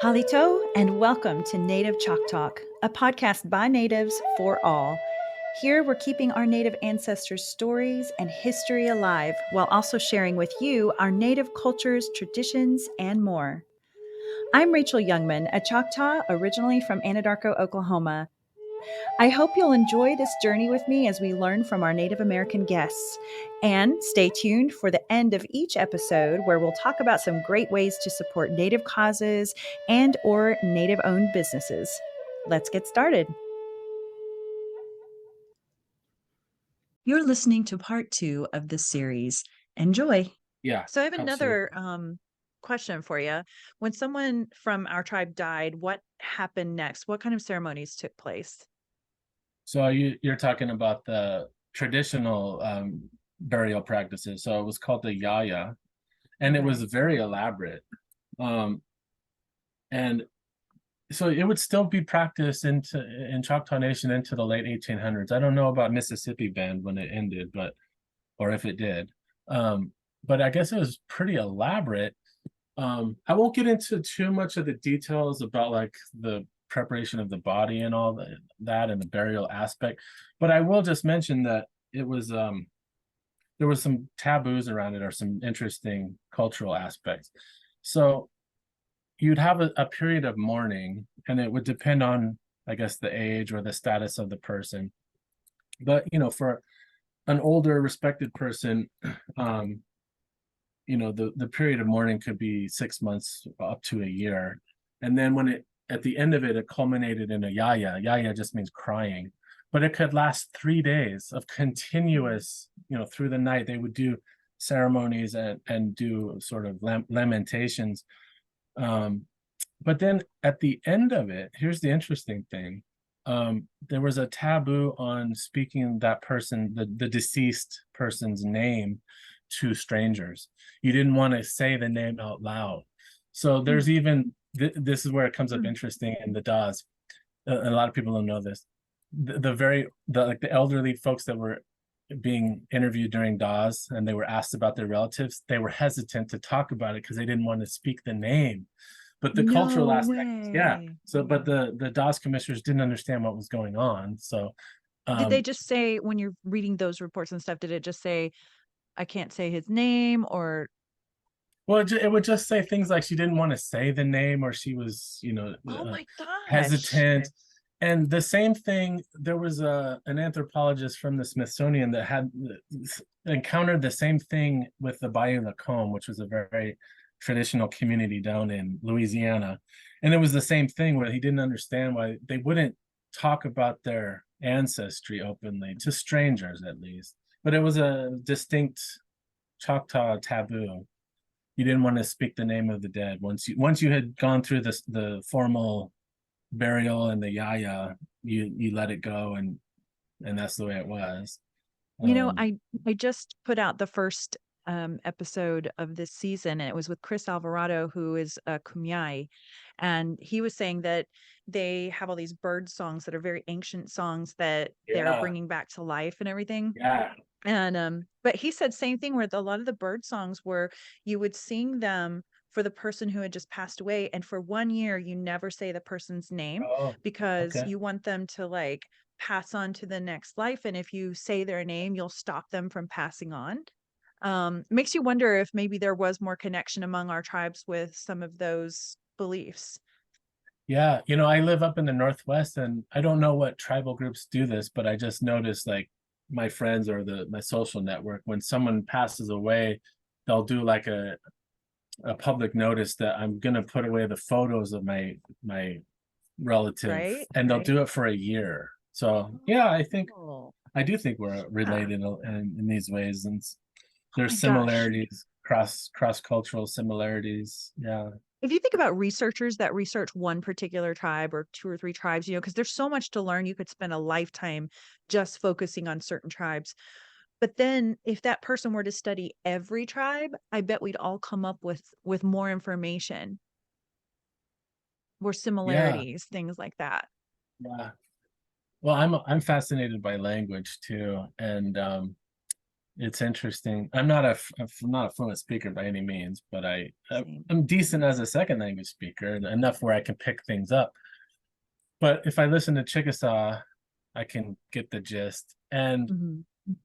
Halito, and welcome to Native Chalk Talk, a podcast by natives for all. Here we're keeping our native ancestors' stories and history alive while also sharing with you our native cultures, traditions, and more. I'm Rachel Youngman, a Choctaw originally from Anadarko, Oklahoma. I hope you'll enjoy this journey with me as we learn from our Native American guests. And stay tuned for the end of each episode where we'll talk about some great ways to support Native causes and or Native-owned businesses. Let's get started. You're listening to part 2 of this series. Enjoy. Yeah, So I have absolutely. another question for you. When someone from our tribe died, what happened next? What kind of ceremonies took place? So you're talking about the traditional burial practices. So it was called the yaya, and it was Okay. very elaborate. Um, and so it would still be practiced in Choctaw Nation into the late 1800s. I don't know about Mississippi Band when it ended, but or if it did. Um, but I guess it was pretty elaborate. I won't get into too much of the details about like the preparation of the body and all that and the burial aspect, but I will just mention that it was there was some taboos around it or some interesting cultural aspects. So you'd have a period of mourning, and it would depend on, I guess, the age or the status of the person. But for an older, respected person, um, the period of mourning could be 6 months up to a year, and then when it at the end of it, it culminated in a yaya. Yaya just means crying, but it could last 3 days of continuous, through the night. They would do ceremonies and do sort of lamentations. um, but then at the end of it, here's the interesting thing. There was a taboo on speaking that person, the deceased person's name, to strangers. You didn't want to say the name out loud. So there's Mm. even this is where it comes up Mm. interesting in the Dawes. A lot of people don't know this. The elderly folks that were being interviewed during Dawes and they were asked about their relatives, they were hesitant to talk about it because they didn't want to speak the name. But the cultural No aspect, yeah. way. So, but the Dawes commissioners didn't understand what was going on. So, Did they um, just say when you're reading those reports and stuff, did it just say, I can't say his name or, well, it would just say things like she didn't want to say the name, or she was, oh my gosh. hesitant. And the same thing, there was an anthropologist from the Smithsonian that had encountered the same thing with the Bayou Lacombe, which was a very traditional community down in Louisiana. And it was the same thing where he didn't understand why they wouldn't talk about their ancestry openly, to strangers at least. But it was a distinct Choctaw taboo. You didn't want to speak the name of the dead once you had gone through the formal burial and the yaya. You let it go, and that's the way it was. You know, um I just put out the first episode of this season, and it was with Chris Alvarado, who is a Kumeyaay, and he was saying that they have all these bird songs that are very ancient songs that they're yeah, bringing back to life and everything. yeah. And but he said same thing where a lot of the bird songs were you would sing them for the person who had just passed away, and for 1 year you never say the person's name Oh, because okay. you want them to like pass on to the next life, and if you say their name you'll stop them from passing on. Makes you wonder if maybe there was more connection among our tribes with some of those beliefs. Yeah, I live up in the Northwest, and I don't know what tribal groups do this, but I just noticed, like, my friends or my social network, when someone passes away, they'll do like a public notice that I'm gonna put away the photos of my relative, Right. and they'll do it for a year. So yeah, Oh, I do think we're yeah. related in these ways, and Oh my there's gosh. similarities, cross cultural similarities. Yeah, If you think about researchers that research one particular tribe or 2 or 3 tribes, because there's so much to learn, you could spend a lifetime just focusing on certain tribes. But then if that person were to study every tribe, I bet we'd all come up with more information, more yeah, similarities, things like that. yeah. Well, I'm fascinated by language too, and It's interesting. I'm not a fluent speaker by any means, but Same. I'm decent as a second language speaker, enough where I can pick things up. But if I listen to Chickasaw, I can get the gist. And Mhm.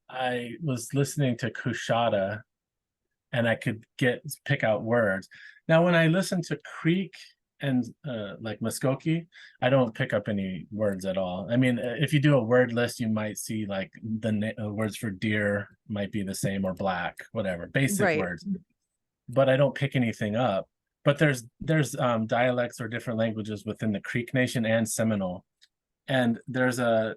I was listening to Cushata, and I could pick out words. Now, when I listen to Creek and like Muskogee, I don't pick up any words at all. I mean, if you do a word list, you might see like the words for deer might be the same, or black, whatever, basic Right. words. But I don't pick anything up. But there's dialects or different languages within the Creek Nation and Seminole, and there's a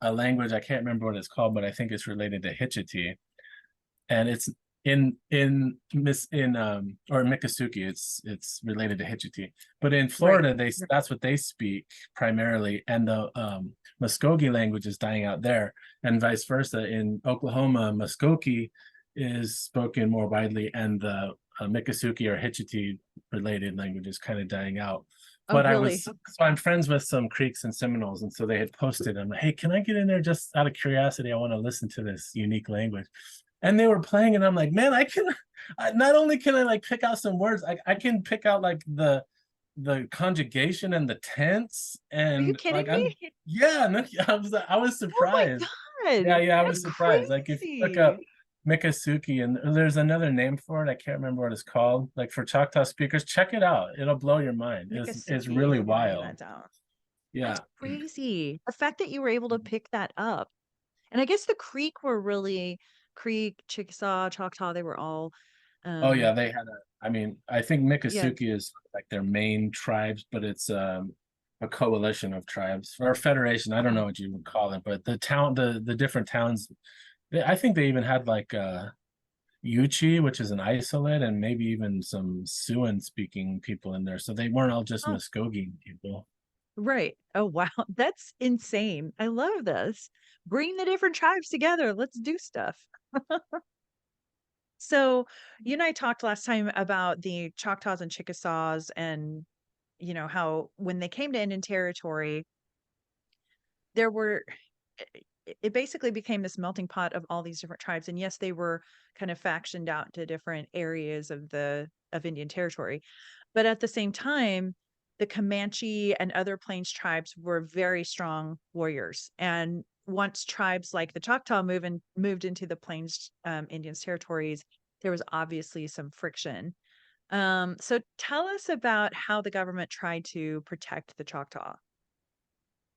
language, I can't remember what it's called, but I think it's related to Hitchiti, and it's in Miss in or Miccosukee. It's related to Hitchiti, but in Right. Florida that's what they speak primarily, and the Muskogee language is dying out there, and vice versa. In Oklahoma, Muskogee is spoken more widely, and the Miccosukee or Hitchiti related language is kind of dying out. Oh, But really? so I'm friends with some Creeks and Seminoles, and so they had posted, I'm like, hey, can I get in there just out of curiosity? I want to listen to this unique language. And they were playing, and I'm like, man, not only can I like pick out some words, I can pick out like the conjugation and the tense, Are you and kidding like I'm me? yeah, no, I was Oh my surprised. God. Yeah, I That's was surprised. Like if you look up crazy. Miccosukee, and there's another name for it, I can't remember what it's called. Like for Choctaw speakers, check it out. It'll blow your mind. It's Miccosukee. really I'm writing wild. that down. That's Yeah. crazy. The fact that you were able to pick that up. And I guess the Creek were really Creek, Chickasaw, Choctaw, they were all Oh yeah, um they had I mean, I think yeah. Miccosukee is like their main tribes, but it's a coalition of tribes or a federation. I don't know Oh, what you would call it, but the different towns, I think they even had like Yuchi, which is an isolate, and maybe even some Siouan speaking people in there. So they weren't all just oh, Muskogee people. right. Oh wow. That's insane. I love this. Bring the different tribes together. Let's do stuff. So you and I talked last time about the Choctaws and Chickasaws and how when they came to Indian Territory, there were it basically became this melting pot of all these different tribes. And yes, they were kind of factioned out to different areas of Indian Territory. But at the same time, the Comanche and other plains tribes were very strong warriors. And once tribes like the Choctaw moved into the plains Indians territories, there was obviously some friction. So tell us about how the government tried to protect the Choctaw.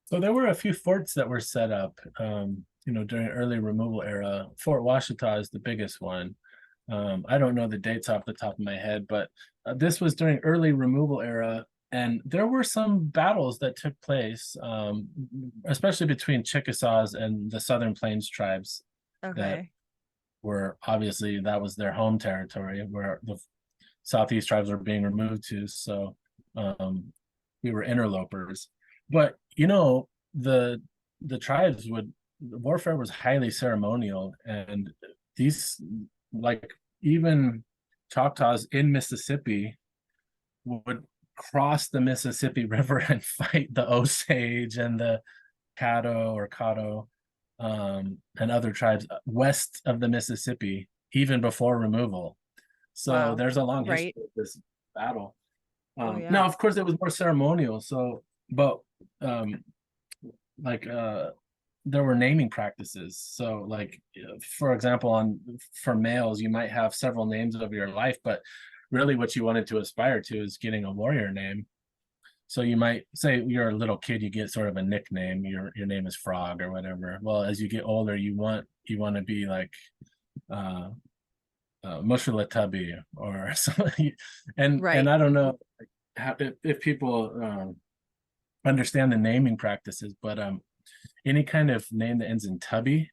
So there were a few forts that were set up, during early removal era. Fort Washita is the biggest one. I don't know the dates off the top of my head, but this was during early removal era, and there were some battles that took place, especially between Chickasaws and the Southern Plains tribes that Okay. were obviously that was their home territory where the Southeast tribes were being removed to. So we were interlopers. But the tribes would warfare was highly ceremonial, and these like even Choctaws in Mississippi would cross the Mississippi River and fight the Osage and the Caddo, and other tribes west of the Mississippi, even before removal. So Wow. there's a long history Right. of this battle. Oh Now, yeah. of course, it was more ceremonial. So, but um, like there were naming practices. So, like for example, for males, you might have several names of your life, but really, what you wanted to aspire to is getting a warrior name. So you might say you're a little kid, you get sort of a nickname. Your name is Frog or whatever. Well, as you get older, you want to be like uh Mushalatubby or something. And Right. I don't know how, if people understand the naming practices, but any kind of name that ends in tubby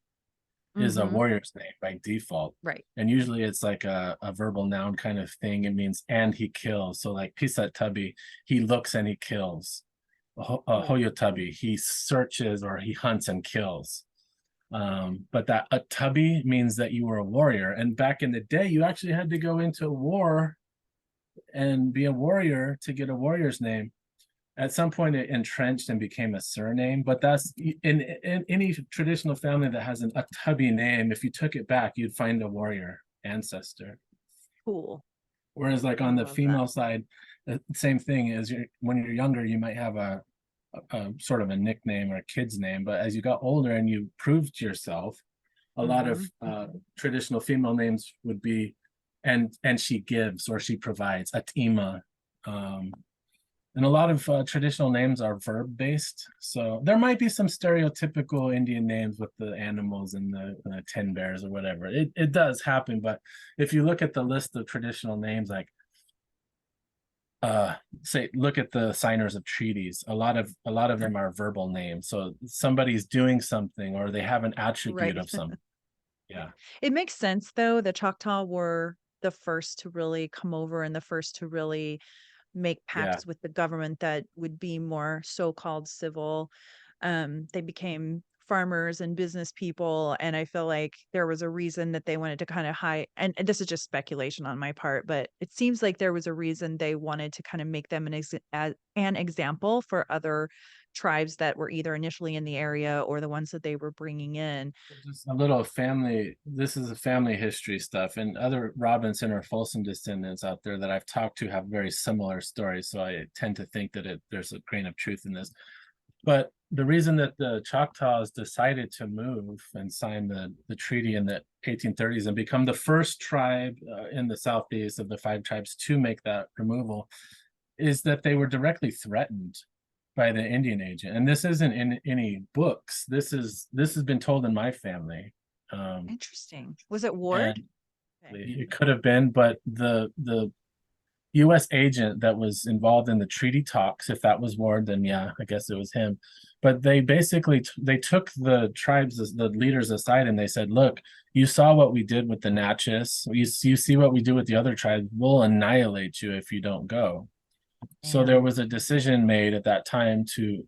is a Mm-hmm. warrior's name by default. Right. And usually it's like a verbal noun kind of thing. It means and he kills. So like Pisat Tubby, he looks and he kills. Cool. Hoyotubby, he searches or he hunts and kills. But that a tubby means that you were a warrior. And back in the day, you actually had to go into war and be a warrior to get a warrior's name. at some point it entrenched and became a surname, but that's in any traditional family that has a tubby name, if you took it back, you'd find a warrior ancestor. Cool. Whereas like I on the love that. female side, the same thing is when you're younger, you might have a sort of a nickname or a kid's name, but as you got older and you proved yourself, a lot of traditional female names would be and she gives or she provides, Atima. And a lot of traditional names are verb based. So there might be some stereotypical Indian names with the animals and the tin bears or whatever. It does happen. But if you look at the list of traditional names, like say look at the signers of treaties, a lot of them are verbal names. So somebody's doing something or they have an attribute Right. of something. Yeah. It makes sense though. The Choctaw were the first to really come over and the first to really make Yeah. pacts with the government that would be more so-called civil. They became farmers and business people, and I feel like there was a reason that they wanted to kind of hide. And this is just speculation on my part, but it seems like there was a reason they wanted to kind of make them as an example for other tribes that were either initially in the area or the ones that they were bringing in. Just a little family. This is a family history stuff, and other Robinson or Folsom descendants out there that I've talked to have very similar stories. So I tend to think that there's a grain of truth in this. But the reason that the Choctaws decided to move and sign the treaty in the 1830s and become the first tribe in the southeast of the five tribes to make that removal is that they were directly threatened by the Indian agent. And this isn't in any books. This has been told in my family. Interesting. Was it And Ward? Okay. it could have been, but the US agent that was involved in the treaty talks, if that was Ward, then yeah, I guess it was him. But they basically they took the tribes, the leaders aside, and they said, look, you saw what we did with the Natchez. You see what we do with the other tribes. We'll annihilate you if you don't go. So there Damn. was a decision made at that time to,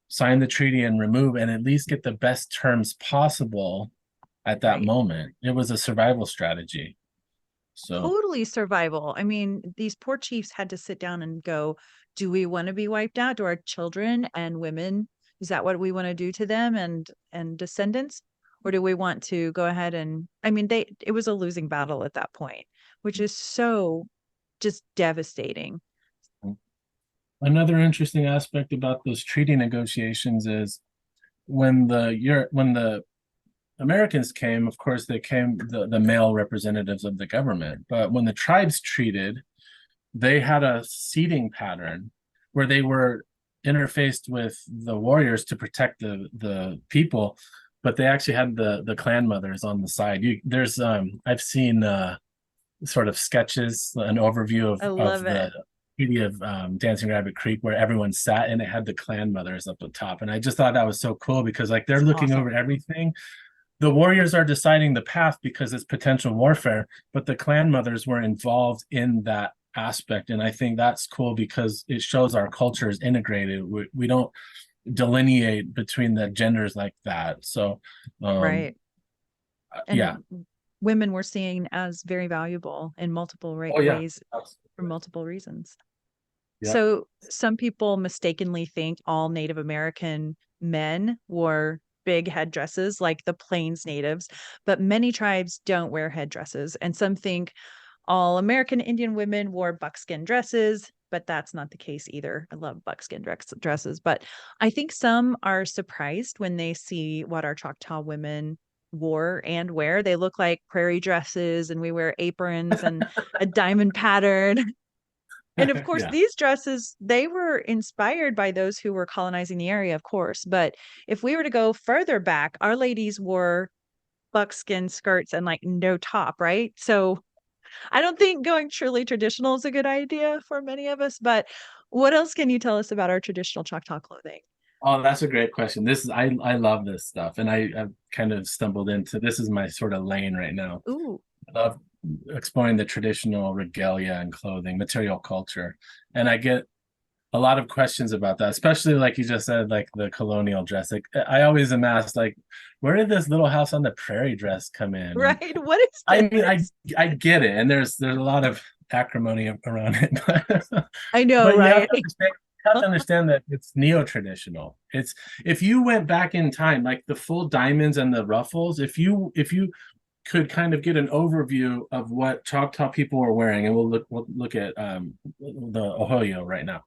sign the treaty and remove and at least get the best terms possible at that Right. moment. It was a survival strategy. So Totally survival. I mean, these poor chiefs had to sit down and go, do we want to be wiped out? Do our children and women, is that what we want to do to them and descendants? Or do we want to go ahead and I mean it was a losing battle at that point, which is so just devastating. another interesting aspect about those treaty negotiations is when the Americans came, of course, they came the male representatives of the government. But when the tribes treated, they had a seating pattern where they were interfaced with the warriors to protect the people, but they actually had the clan mothers on the side. There's I've seen sort of sketches, an overview I of love the it. treaty of Dancing Rabbit Creek where everyone sat and it had the clan mothers up the top. And I just thought that was so cool because like they're It's looking over awesome. everything. The warriors are deciding the path because it's potential warfare, but the clan mothers were involved in that aspect. And I think that's cool because it shows our culture is integrated. We don't delineate between the genders like that. So, Right. yeah. And women were seen as very valuable in multiple Oh, yeah. ways for Absolutely. multiple reasons. Yeah. So some people mistakenly think all Native American men wore big headdresses like the Plains natives, but many tribes don't wear headdresses. And some think all American Indian women wore buckskin dresses, but that's not the case either. I love dresses, but I think some are surprised when they see what our Choctaw women wore and wear. They look like prairie dresses, and we wear aprons and a diamond pattern. And of course, Yeah. these dresses, they were inspired by those who were colonizing the area, of course. But if we were to go further back, our ladies wore buckskin skirts and like no top, right? So I don't think going truly traditional is a good idea for many of us. But what else can you tell us about our traditional Choctaw clothing? Oh, that's a great question. I love this stuff, and I've kind of stumbled into this is my sort of lane right now. Ooh, I love exploring the traditional regalia and clothing, material culture, and I get a lot of questions about that, especially like you just said, like the colonial dress. Like I always am asked, like, where did this little house on the prairie dress come in? And right. What is I mean, I this? I get it, and there's a lot of acrimony around it, I know, but you have right? to understand. have to understand that it's neo-traditional. It's if you went back in time, like the full diamonds and the ruffles, if you could kind of get an overview of what Choctaw people were wearing, and we'll look at the Ohoyo right now.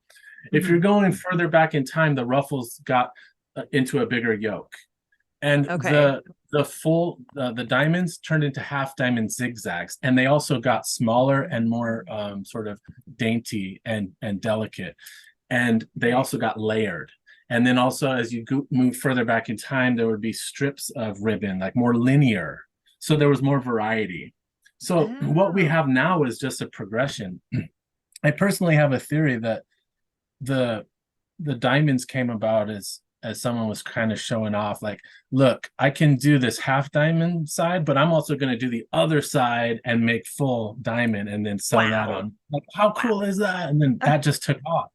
If you're Mhm. going further back in time, the ruffles got into a bigger yoke, and Okay. the diamonds turned into half diamond zigzags, and they also got smaller and more sort of dainty and delicate, and they also got layered. And then also, as you move further back in time, there would be strips of ribbon, like more linear. So there was more variety. So what we Oh. have now is just a progression. I personally have a theory that the the diamonds came about as someone was kind of showing off, like, look, I can do this half diamond side, but I'm also going to do the other side and make full diamond and then sell that Wow. on. Like, how Wow. cool is that? And then that just took off.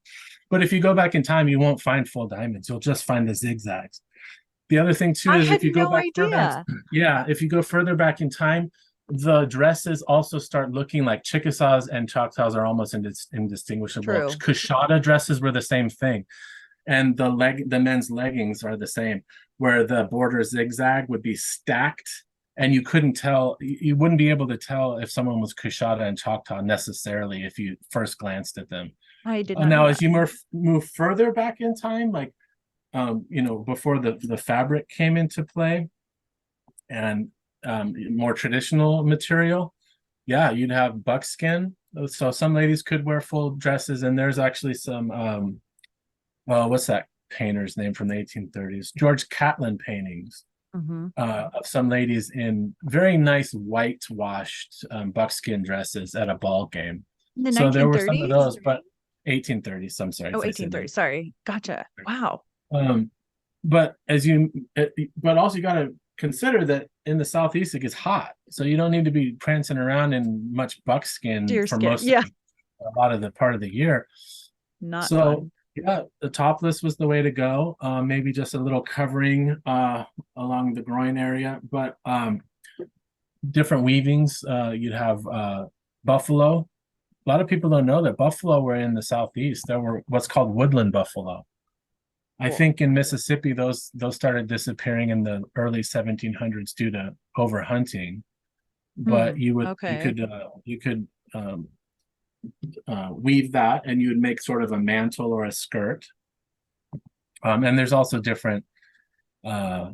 But if you go back in time, you won't find full diamonds. You'll just find the zigzags. The other thing too I is had if you go no back further, idea. yeah, if you go further back in time, the dresses also start looking like Chickasaws and Choctaws are almost indistinguishable. True. Coshada dresses were the same thing, and the men's leggings are the same, where the border zigzag would be stacked, and you couldn't tell, you wouldn't be able to tell if someone was Coshada and Choctaw necessarily if you first glanced at them. I did not know Now, as that. you move further back in time, like before the fabric came into play and more traditional material, yeah, you'd have buckskin. So some ladies could wear full dresses, and there's actually some well, what's that painter's name from the 1830s? George Catlin paintings Hmm. of some ladies in very nice whitewashed buckskin dresses at a ball game. In the So there were some of 1930s? those, but 1830s. I'm sorry Oh, if I said 1830. that. Sorry. Gotcha. Wow. Um, but as you, but also you got to consider that in the southeast it gets hot, so you don't need to be prancing around in much buckskin Deer for skin. most of Yeah. a lot of the part of the year. Not So fun. yeah, the topless was the way to go. Maybe just a little covering along the groin area, but different weavings. You'd have buffalo. A lot of people don't know that buffalo were in the southeast. There were what's called woodland buffalo. I Cool. think in Mississippi those started disappearing in the early 1700s due to overhunting. But Hmm. you Okay. could weave that, and you would make sort of a mantle or a skirt. And there's also different uh,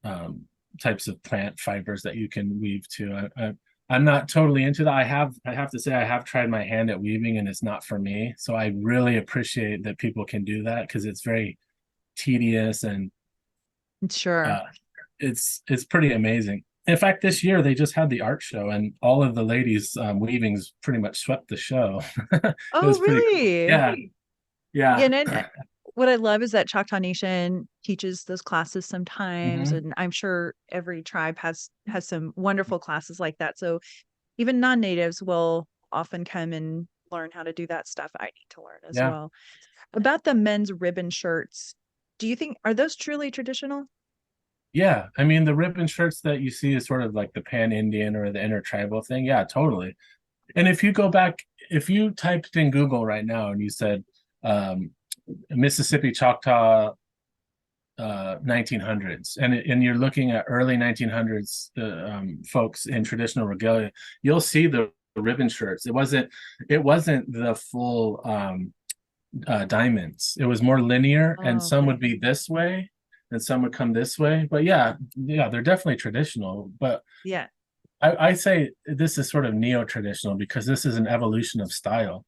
um, types of plant fibers that you can weave too. I'm not totally into that. I have to say I have tried my hand at weaving, and it's not for me. So I really appreciate that people can do that because it's very tedious, and Sure. uh, it's pretty amazing. In fact, this year they just had the art show, and all of the ladies' weavings pretty much swept the show. It Oh, was pretty cool. really? Yeah, Yeah, yeah. and then what I love is that Choctaw Nation teaches those classes sometimes, Mhm. and I'm sure every tribe has some wonderful classes like that. So even non-natives will often come and learn how to do that stuff. I need to learn as Yeah, well. About the men's ribbon shirts, do you think are those truly traditional? yeah. I mean, the ribbon shirts that you see is sort of like the pan-Indian or the intertribal thing. Yeah, totally. And if you go back, if you typed in Google right now and you said um, Mississippi Choctaw 1900s, and you're looking at early 1900s folks in traditional regalia, you'll see the ribbon shirts. It wasn't the full diamonds. It was more linear, and Oh, some would okay. be this way, and some would come this way. But yeah, yeah, they're definitely traditional. But Yeah. I say this is sort of neo-traditional because this is an evolution of style.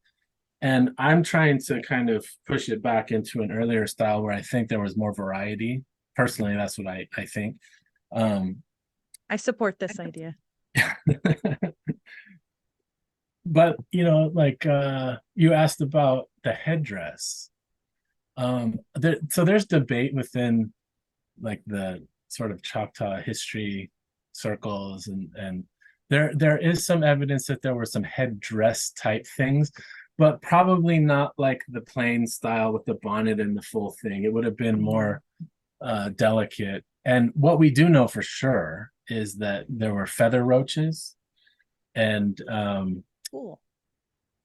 And I'm trying to kind of push it back into an earlier style where I think there was more variety. Personally, that's what I think. Um, I support this idea. but like you asked about the headdress. So there's debate within like the sort of Choctaw history circles, and there is some evidence that there were some headdress type things, but probably not like the plain style with the bonnet and the full thing. It would have been Mm, more delicate. And what we do know for sure is that there were feather roaches, and cool.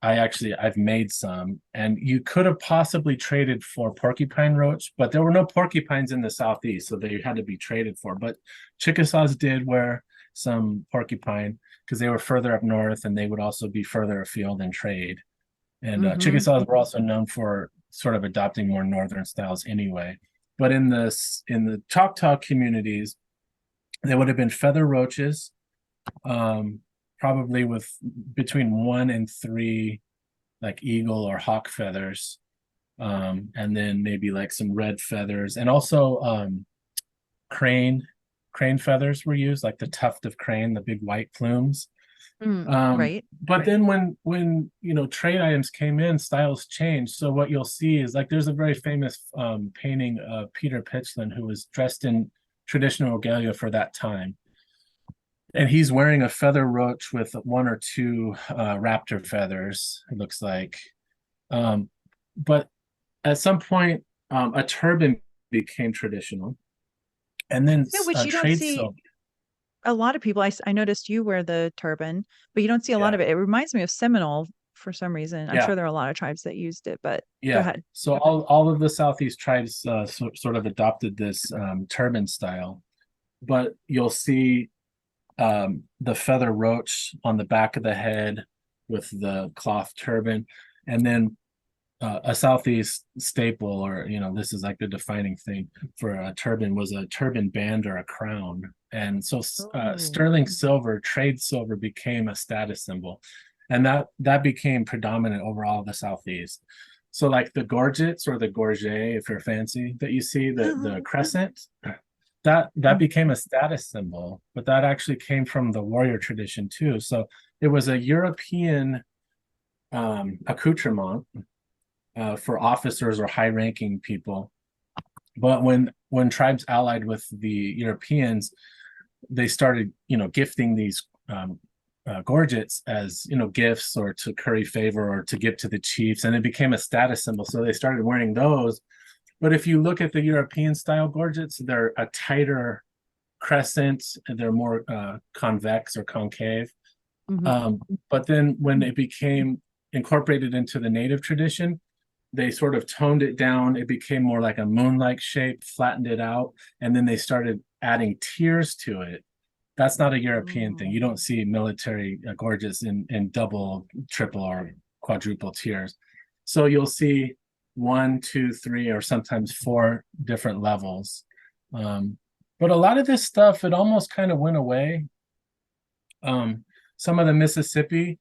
I've made some, and you could have possibly traded for porcupine roach, but there were no porcupines in the southeast, so they had to be traded for. But Chickasaws did wear some porcupine because they were further up north, and they would also be further afield in trade. And Mm-hmm. Chickasaws were also known for sort of adopting more northern styles anyway. But in the Choctaw communities, there would have been feather roaches, um, probably with between 1 and 3 like eagle or hawk feathers, and then maybe like some red feathers, and also crane crane feathers were used, like the tuft of crane, the big white plumes. Right. But then when trade items came in, styles changed. So what you'll see is like there's a very famous painting of Peter Pitchlynn, who was dressed in traditional regalia for that time, and he's wearing a feather roach with 1 or 2 raptor feathers, it looks like. But at some point, a turban became traditional, and then Yeah, which you don't trade see silk. a lot of people. I noticed you wear the turban, but you don't see a lot Yeah, of it. It reminds me of Seminole for some reason. I'm yeah, sure there are a lot of tribes that used it, but go yeah. ahead. So all of the Southeast tribes sort of adopted this turban style, but you'll see the feather roach on the back of the head with the cloth turban, and then a Southeast staple, or this is like the defining thing for a turban, was a turban band or a crown. And so Oh. sterling silver, trade silver, became a status symbol, and that became predominant over all of the Southeast. So like the gorgets or the gorget, if you're fancy, that you see, the crescent, that became a status symbol, but that actually came from the warrior tradition too. So it was a European accoutrement for officers or high-ranking people. But when tribes allied with the Europeans, they started, gifting these gorgets as, gifts, or to curry favor, or to give to the chiefs, and it became a status symbol. So they started wearing those. But if you look at the European style gorgets, they're a tighter crescent, and they're more convex or concave. Mhm. Um, but then when it became incorporated into the native tradition, they sort of toned it down. It became more like a moon-like shape, flattened it out, and then they started adding tiers to it. That's not a European thing. Oh. You don't see military gorgeous in double, triple, or quadruple tiers. So you'll see 1, 2, 3, or sometimes 4 different levels. Um, but a lot of this stuff, it almost kind of went away. Some of the Mississippi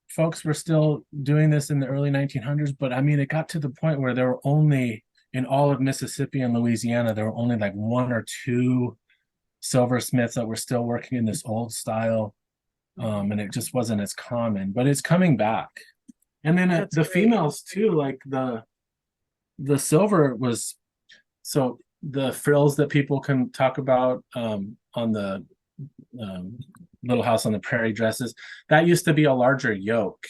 folks were still doing this in the early 1900s, but I mean, it got to the point where there were only, in all of Mississippi and Louisiana, there were only like 1 or 2 silversmiths that were still working in this old style, and it just wasn't as common. But it's coming back. And then That's the great. females too, like the silver was, so the frills that people can talk about on the um, Little House on the Prairie dresses, that used to be a larger yoke,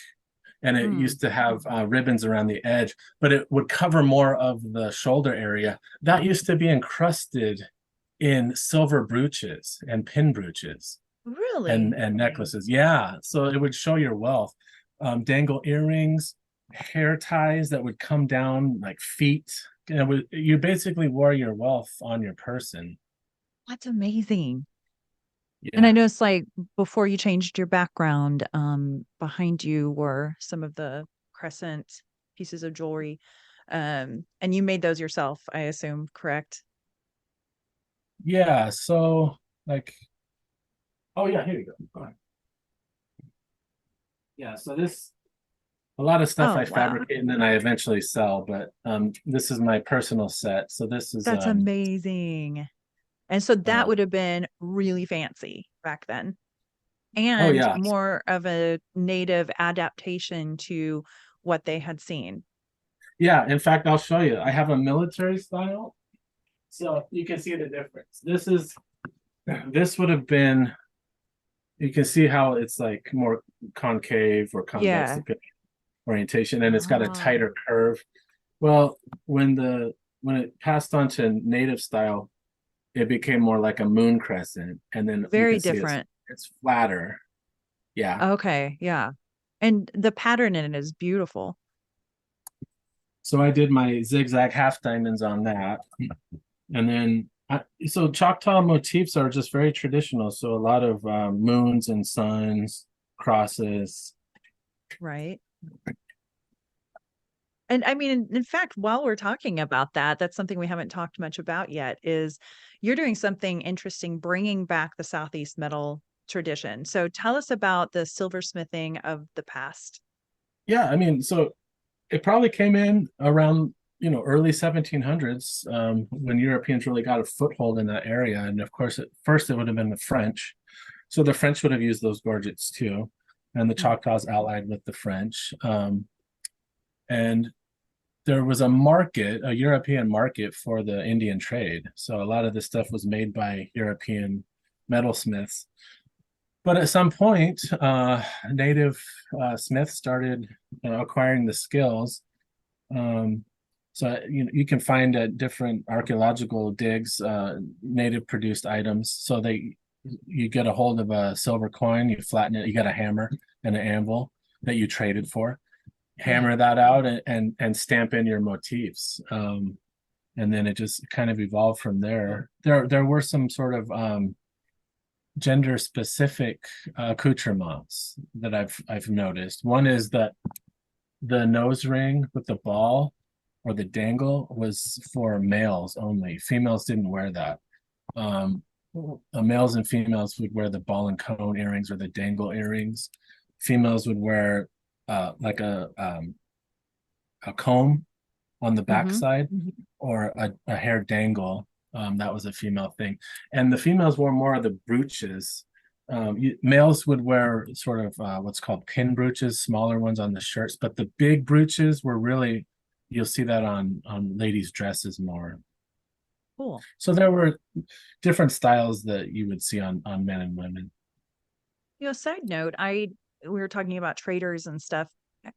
and it Mm. used to have ribbons around the edge, but it would cover more of the shoulder area. That used to be encrusted in silver brooches and pin brooches Really? and necklaces. Yeah, so it would show your wealth. Dangle earrings, hair ties that would come down like feet. You basically wore your wealth on your person. That's amazing. And I Yeah. noticed, like, before you changed your background, behind you were some of the crescent pieces of jewelry. And you made those yourself, I assume, correct? Yeah, so like, oh yeah, here you go. Go ahead. Yeah, so this, a lot of stuff Oh, I wow. fabricate and then I eventually sell, but this is my personal set. So this is That's amazing. And so that uh would have been really fancy back then, oh and yeah. more of a native adaptation to what they had seen. Yeah, in fact, I'll show you. I have a military style, so you can see the difference. This would have been, you can see how it's like more concave or convex Yeah. orientation, and it's got a Ah, tighter curve. Well, when it passed on to native style, it became more like a moon crescent, and then you very can see it's different. it's flatter. Yeah. Okay, yeah. And the pattern in it is beautiful. So I did my zigzag half diamonds on that. And then, so Choctaw motifs are just very traditional. So a lot of moons and suns, crosses. Right. And I mean, in fact, while we're talking about that, that's something we haven't talked much about yet, is you're doing something interesting, bringing back the Southeast metal tradition. So tell us about the silversmithing of the past. Yeah, I mean, so it probably came in around, early 1700s, when Europeans really got a foothold in that area. And of course, at first it would have been the French. So the French would have used those gorgets too. And the Mm. Choctaws allied with the French. And there was a market, a European market for the Indian trade. So a lot of this stuff was made by European metalsmiths. But at some point, native smiths started acquiring the skills. So you can find at different archaeological digs native produced items. So you get a hold of a silver coin, you flatten it, you got a hammer and an anvil that you traded for, Yeah. hammer that out and stamp in your motifs. And then it just kind of evolved from there. There were some sort of gender specific accoutrements that I've noticed. One is that the nose ring with the ball or the dangle was for males only. Females didn't wear that. Um, Males and females would wear the ball and cone earrings or the dangle earrings. Females would wear like a comb on the Mm-hmm. backside or a hair dangle. That was a female thing. And the females wore more of the brooches. Males would wear sort of what's called pin brooches, smaller ones on the shirts, but the big brooches were really, you'll see that on ladies' dresses more. Cool. So there were different styles that you would see on men and women. Side note, we were talking about traders and stuff.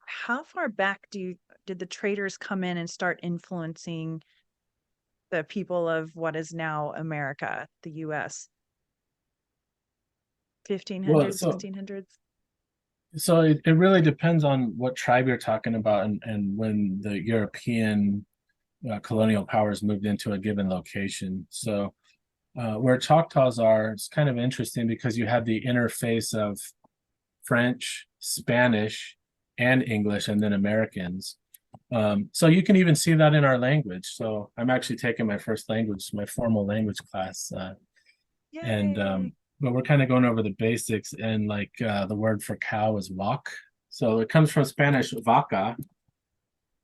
How far back did the traders come in and start influencing the people of what is now America, the US? Well, 1500s, so 1600s? it really depends on what tribe you're talking about and when the European colonial powers moved into a given location. So where Choctaws are, it's kind of interesting because you have the interface of French, Spanish, and English, and then Americans. So you can even see that in our language. So I'm actually taking my first language, my formal language class, and Yay. but we're kind of going over the basics. And like the word for cow is wak, so it comes from Spanish vaca,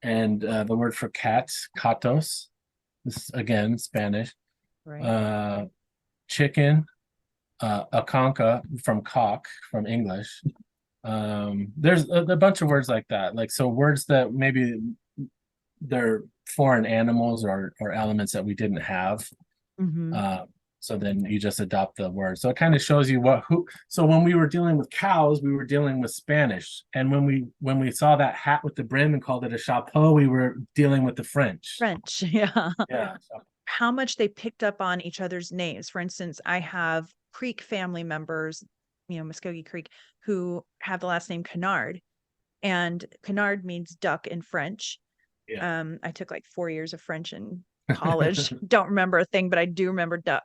and the word for cat, catos. This is again Spanish. Right. Uh, Chicken, a conca from cock from English. There's a bunch of words like that. Like so words that maybe they're foreign animals or elements that we didn't have. Mm-hmm. Uh, so then you just adopt the word. So it kind of shows you so when we were dealing with cows, we were dealing with Spanish. And when we saw that hat with the brim and called it a chapeau, we were dealing with the French. French, yeah. Yeah. How much they picked up on each other's names. For instance, I have Creek family members, Muskogee Creek, who have the last name Kennard, and Kennard means duck in French. Yeah. I took like 4 years of French in college. Don't remember a thing, but I do remember duck.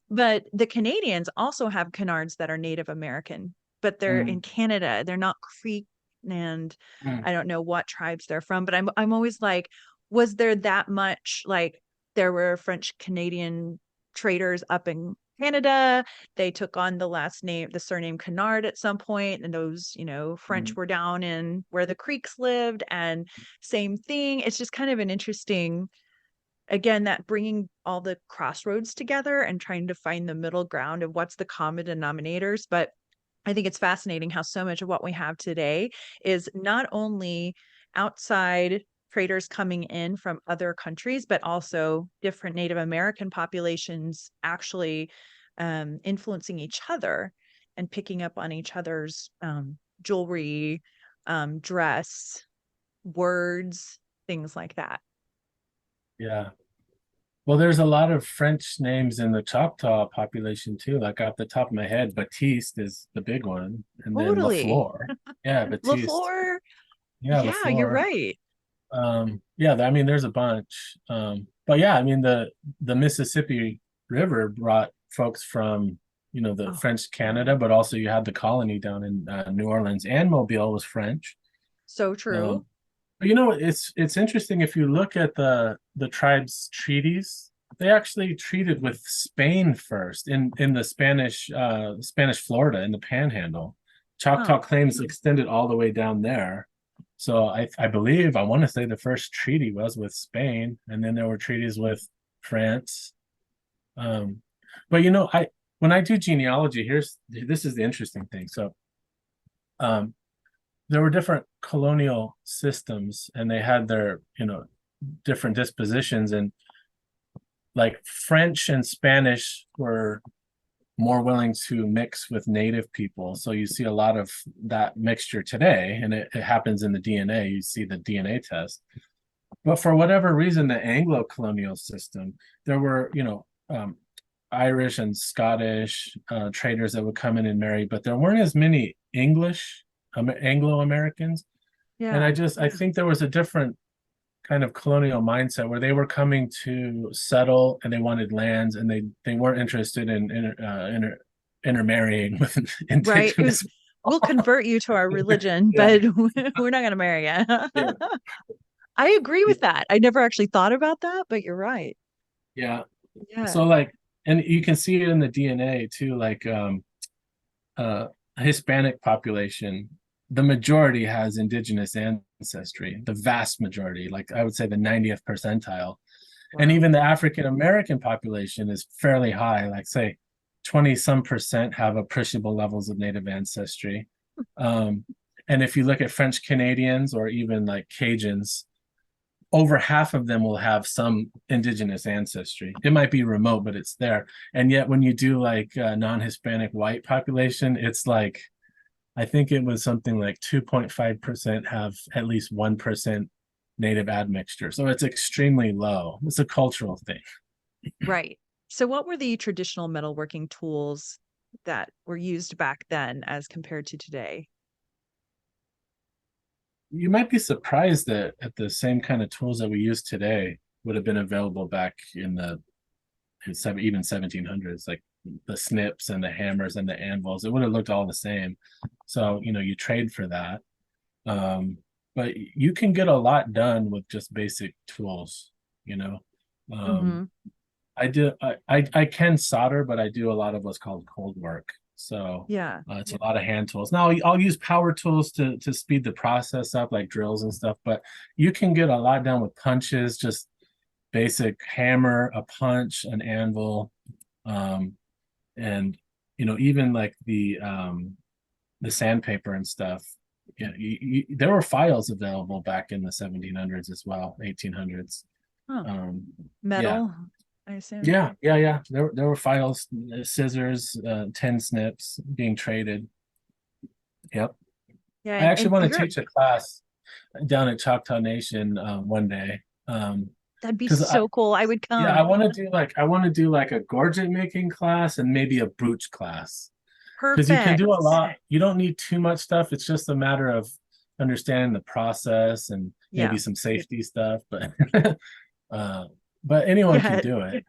But the Canadians also have Kennards that are Native American, but they're in Canada. They're not Creek, and I don't know what tribes they're from. But I'm always like, was there that much like there were French Canadian traders up in Canada? They took on the surname Kennard at some point, and those, French were down in where the Creeks lived, and same thing. It's just kind of an interesting, again, that bringing all the crossroads together and trying to find the middle ground of what's the common denominators. But I think it's fascinating how so much of what we have today is not only outside traders coming in from other countries, but also different Native American populations actually influencing each other and picking up on each other's jewelry, dress, words, things like that. Yeah. Well, there's a lot of French names in the Choctaw population too. Like off the top of my head, Baptiste is the big one, and then Totally. Lafleur. Yeah, Batiste. LaFleur. Yeah, Yeah, you're LaFleur. right. Yeah, I mean, there's a bunch. But yeah, I mean, the Mississippi River brought folks from, the Oh, French Canada, but also you had the colony down in New Orleans, and Mobile was French. so true. Um, but it's interesting if you look at the tribes' treaties. They actually treated with Spain first in the Spanish Florida in the Panhandle. Huh. Choctaw claims extended all the way down there. So I believe I want to say the first treaty was with Spain, and then there were treaties with France. Um, but I when I do genealogy, this is the interesting thing. So um, there were different colonial systems, and they had their different dispositions, and like French and Spanish were more willing to mix with native people. So you see a lot of that mixture today, and it happens in the DNA. You see the DNA test. But for whatever reason, the Anglo colonial system, there were, Irish and Scottish traders that would come in and marry, but there weren't as many English Anglo Americans. And Yeah. I think there was a different kind of colonial mindset where they were coming to settle and they wanted lands, and they weren't interested in intermarrying with Right. It was, indigenous we'll people. convert you to our religion, Yeah, but we're not going to marry yeah, you. I agree with that. I never actually thought about that, but you're right. yeah. Yeah. So like, and you can see it in the DNA too, like uh Hispanic population, the majority has indigenous ancestry, the vast majority, like I would say the 90th percentile. And Wow. even the African American population is fairly high, like say 20 some percent have appreciable levels of native ancestry. Um, and if you look at French Canadians or even like Cajuns, over half of them will have some indigenous ancestry. It might be remote, but it's there. And yet, when you do like non-Hispanic white population, it's like I think it was something like 2.5% have at least 1% native admixture. So it's extremely low. It's a cultural thing. Right. So what were the traditional metalworking tools that were used back then as compared to today? You might be surprised that at the same kind of tools that we use today would have been available back in the even 1700s, like the snips and the hammers and the anvils. It would have looked all the same. So, you trade for that. Um, but you can get a lot done with just basic tools, you know. Um, Mm-hmm. I can solder, but I do a lot of what's called cold work. So Yeah. it's a lot of hand tools. Now I'll use power tools to speed the process up, like drills and stuff. But you can get a lot done with punches, just basic hammer, a punch, an anvil, um, and even like the sandpaper and stuff. Yeah, there were files available back in the 1700s as well, 1800s. Oh, Um, yeah, metal, I assume. yeah. There were files, scissors, tin snips being traded. Yep. Yeah, I actually and want to you're teach a class down at Choctaw Nation one day. that'd be Because so cool. I would yeah, come. I want to do like a gorget making class and maybe a brooch class. Because you can do a Perfect. lot. You don't need too much stuff. It's just a matter of understanding the process and maybe Yeah. some safety stuff. But uh, but anyone can Yeah, do it.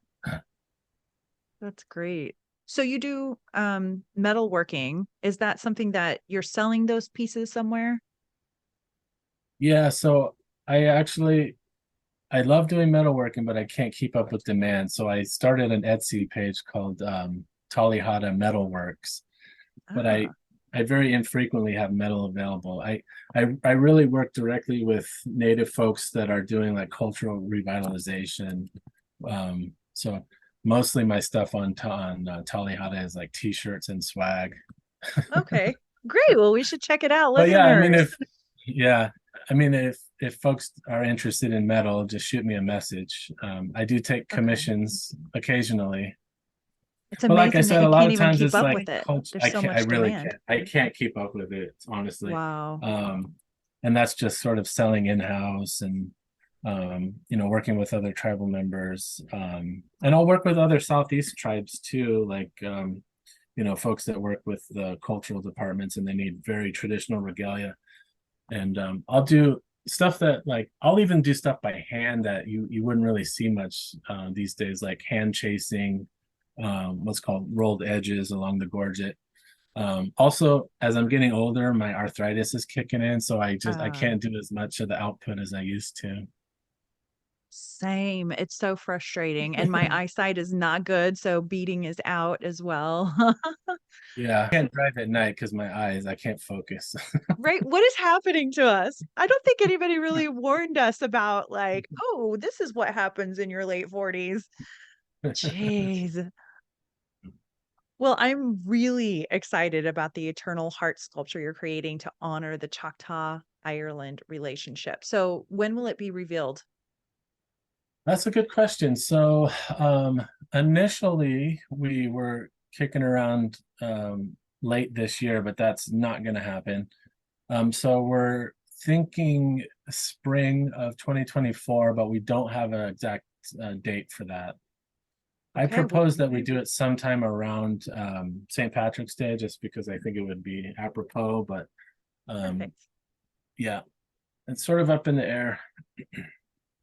that's great. So you do metalworking. Is that something that you're selling those pieces somewhere? Yeah. So I actually I love doing metalworking, but I can't keep up with demand. So I started an Etsy page called Talihada Metalworks. But Ah, I very infrequently have metal available. I really work directly with native folks that are doing like cultural revitalization. So mostly my stuff on Talihada is like t-shirts and swag. okay. Great. Well, we should check it out, But yeah, I mean listeners. yeah, I mean if folks are interested in metal, just shoot me a message. I do take Okay. commissions occasionally. It's But like I amazing that said, you a lot can't of even times keep it's up like with it. culture. There's so I much really demand. can't. I can't keep up with it, honestly. Wow. And that's just sort of selling in-house and working with other tribal members. And I'll work with other Southeast tribes too, like folks that work with the cultural departments and they need very traditional regalia. And I'll do stuff that, like, I'll even do stuff by hand that you wouldn't really see much these days, like hand chasing, what's called rolled edges along the gorget. Also, as I'm getting older, my arthritis is kicking in, so I can't do as much of the output as I used to. Same. It's so frustrating. And my eyesight is not good, so beading is out as well. Yeah, I can't drive at night because my eyes, I can't focus. Right? What is happening to us? I don't think anybody really warned us about, like, oh, this is what happens in your late 40s. Jeez. Well, I'm really excited about the eternal heart sculpture you're creating to honor the Choctaw Ireland relationship. So, when will it be revealed? That's a good question. So, initially we were kicking around late this year, but that's not going to happen. So we're thinking spring of 2024, but we don't have an exact date for that. I Okay, well, propose that we do it sometime around St. Patrick's Day, just because I think it would be apropos. But perfect. yeah, it's sort of up in the air.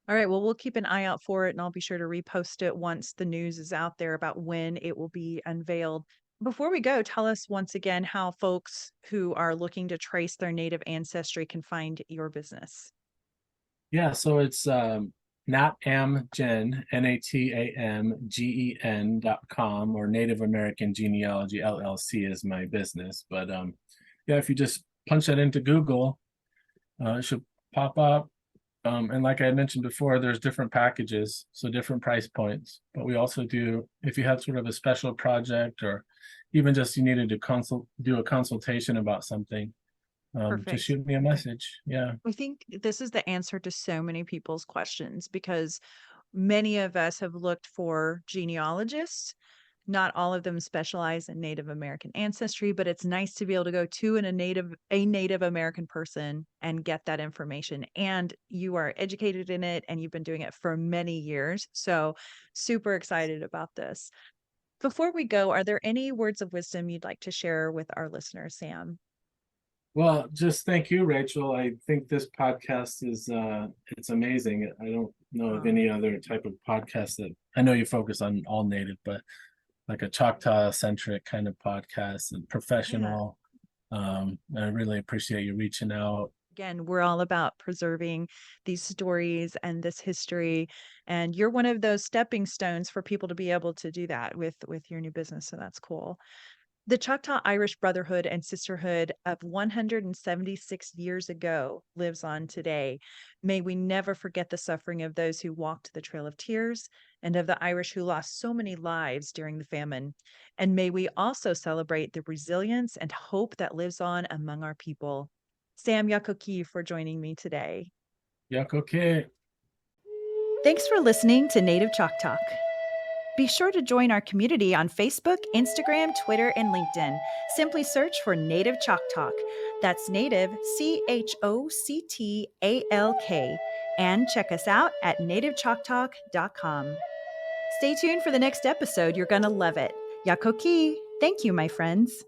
All right, well, we'll keep an eye out for it and I'll be sure to repost it once the news is out there about when it will be unveiled. Before we go, tell us once again how folks who are looking to trace their native ancestry can find your business. Yeah, so it's natamgen, NATAMGEN.com, or Native American Genealogy LLC is my business. But yeah, if you just punch that into Google, it should pop up. And like I mentioned before, there's different packages, so different price points. But we also do, if you have sort of a special project, or even just you needed to do a consultation about something, just Perfect. shoot me a message. Yeah. I think this is the answer to so many people's questions because many of us have looked for genealogists. Not all of them specialize in Native American ancestry, but it's nice to be able to go to a Native American person and get that information. And you are educated in it and you've been doing it for many years. So super excited about this. Before we go, are there any words of wisdom you'd like to share with our listeners, Sam? Well, just thank you, Rachel. I think this podcast is it's amazing. I don't know of Oh, any other type of podcast that, I know you focus on all native, but like a Choctaw centric kind of podcast and yeah. professional. I really appreciate you reaching out. Again, we're all about preserving these stories and this history, and you're one of those stepping stones for people to be able to do that with your new business. So that's cool. The Choctaw Irish Brotherhood and Sisterhood of 176 years ago lives on today. May we never forget the suffering of those who walked the Trail of Tears and of the Irish who lost so many lives during the famine. And may we also celebrate the resilience and hope that lives on among our people. Sam Yakoki for joining me today. Yuck, okay. Thanks for listening to Native Chalk Talk. Be sure to join our community on Facebook, Instagram, Twitter, and LinkedIn. Simply search for Native Chalk Talk. That's Native, CHOCTALK. And check us out at nativechalktalk.com. Stay tuned for the next episode. You're going to love it. Yakoki. Thank you, my friends.